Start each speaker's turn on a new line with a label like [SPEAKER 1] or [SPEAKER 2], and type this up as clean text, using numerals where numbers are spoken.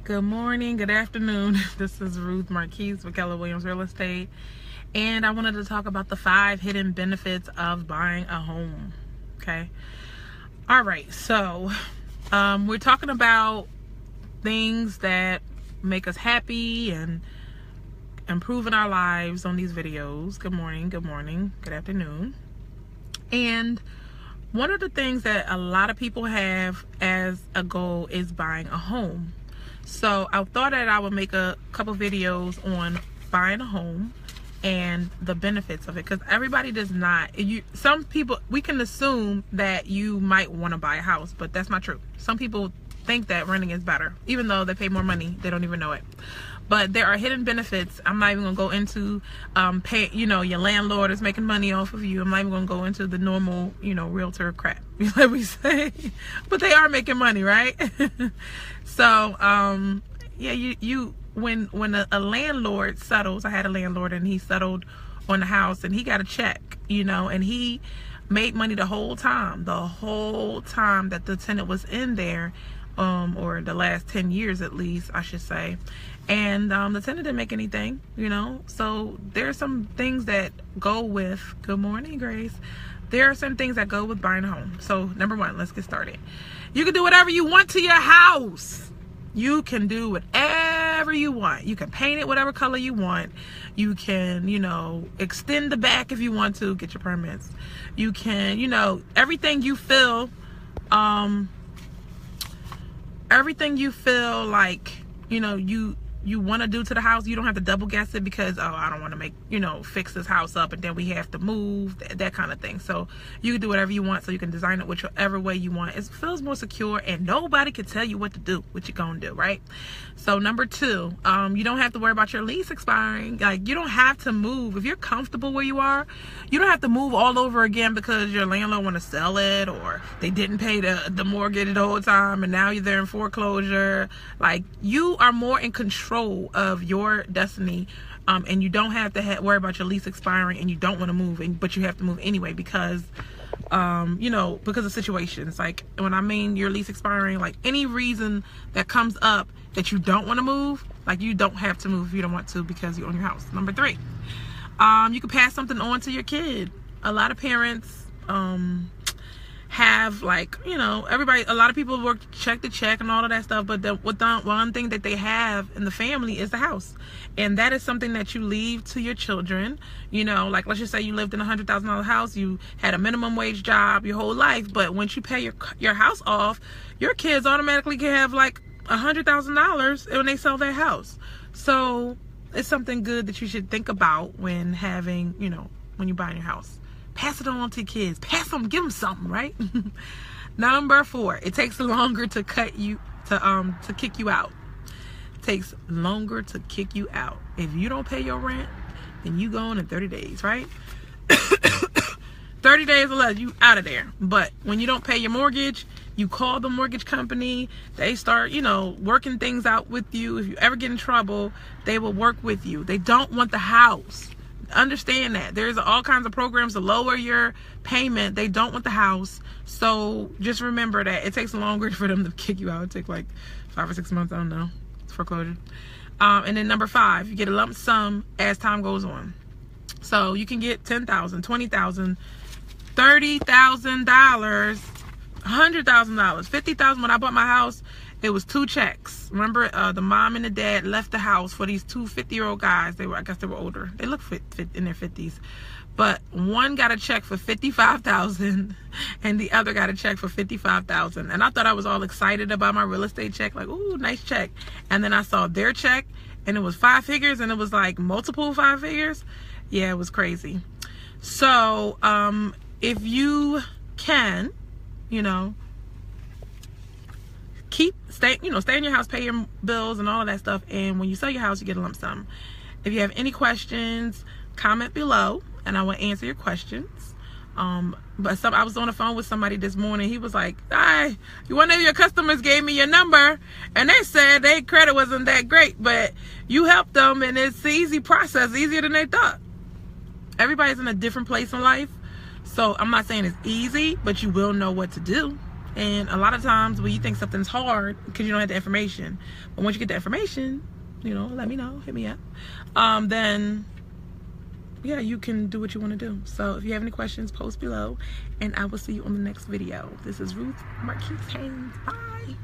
[SPEAKER 1] Good morning, good afternoon. This is Ruth Marquise with Keller Williams Real Estate, and I wanted to talk about the 5 hidden benefits of buying a home. Okay. All right. So, we're talking about things that make us happy and improving our lives on these videos. Good morning, good afternoon. And one of the things that a lot of people have as a goal is buying a home. So I thought that I would make a couple videos on buying a home and the benefits of it, because everybody does not. Some people, we can assume that you might want to buy a house, but that's not true. Some people think that renting is better, even though they pay more money. They don't even know it. But there are hidden benefits. I'm not even gonna go into your landlord is making money off of you. I'm not even gonna go into the normal, realtor crap, like we say. But they are making money, right? So when a landlord settles, I had a landlord and he settled on the house and he got a check, and he made money the whole time that the tenant was in there, or the last 10 years at least, I should say. And the tenant didn't make anything, so there are some things that go with, good morning, Grace. There are some things that go with buying a home. So number 1, let's get started. You can do whatever you want to your house. You can do whatever you want. You can paint it whatever color you want. You can, extend the back if you want to, get your permits. You can, everything you feel like, you want to do to the house. You don't have to double guess it because, I don't want to fix this house up and then we have to move, that kind of thing. So you can do whatever you want, so you can design it whichever way you want. It feels more secure and nobody can tell you what to do, what you're going to do, right? So number 2, you don't have to worry about your lease expiring. Like, you don't have to move. If you're comfortable where you are, you don't have to move all over again because your landlord want to sell it, or they didn't pay the mortgage the whole time and now they're in foreclosure. Like, you are more in control of your destiny, and you don't have to worry about your lease expiring, and you don't want to move, but you have to move anyway because of situations. Like, when I mean your lease expiring, like any reason that comes up that you don't want to move, like, you don't have to move if you don't want to because you own your house. Number 3, you can pass something on to your kid. A lot of parents have, like, a lot of people work check to check and all of that stuff, but the one thing that they have in the family is the house, and that is something that you leave to your children. Like, let's just say you lived in a $100,000 house, you had a minimum wage job your whole life, but once you pay your house off, your kids automatically can have like $100,000 when they sell their house. So it's something good that you should think about when having, when you're buying your house. Pass it on to your kids. Pass them, give them something, right? Number 4, it takes longer to kick you out. It takes longer to kick you out. If you don't pay your rent, then you gone in 30 days, right? 30 days or less, you out of there. But when you don't pay your mortgage, you call the mortgage company, they start, working things out with you. If you ever get in trouble, they will work with you. They don't want the house. Understand that there's all kinds of programs to lower your payment. They don't want the house. So just remember that it takes longer for them to kick you out. It takes like 5 or 6 months. I don't know. It's foreclosure. And then number 5, you get a lump sum as time goes on. So you can get $10,000, $20,000, $30,000, $100,000, $50,000. When I bought my house, it was 2 checks. Remember, the mom and the dad left the house for these 2 50-year-old guys. I guess they were older. They look fit in their 50s. But one got a check for $55,000 and the other got a check for $55,000. And I thought I was all excited about my real estate check, like, ooh, nice check. And then I saw their check and it was 5 figures, and it was like multiple 5 figures. Yeah, it was crazy. So, if you can, stay in your house, pay your bills and all of that stuff, and when you sell your house, you get a lump sum. If you have any questions, comment below and I will answer your questions. But I was on the phone with somebody this morning. He was like, one of your customers gave me your number and they said their credit wasn't that great, but you helped them and it's an easy process, easier than they thought. Everybody's in a different place in life, so I'm not saying it's easy, but you will know what to do. And a lot of times when you think something's hard because you don't have the information, but once you get the information, you know, let me know, hit me up, then yeah, you can do what you want to do. So if you have any questions, post below, and I will see you on the next video. This is Ruth Marquise Haynes. Bye.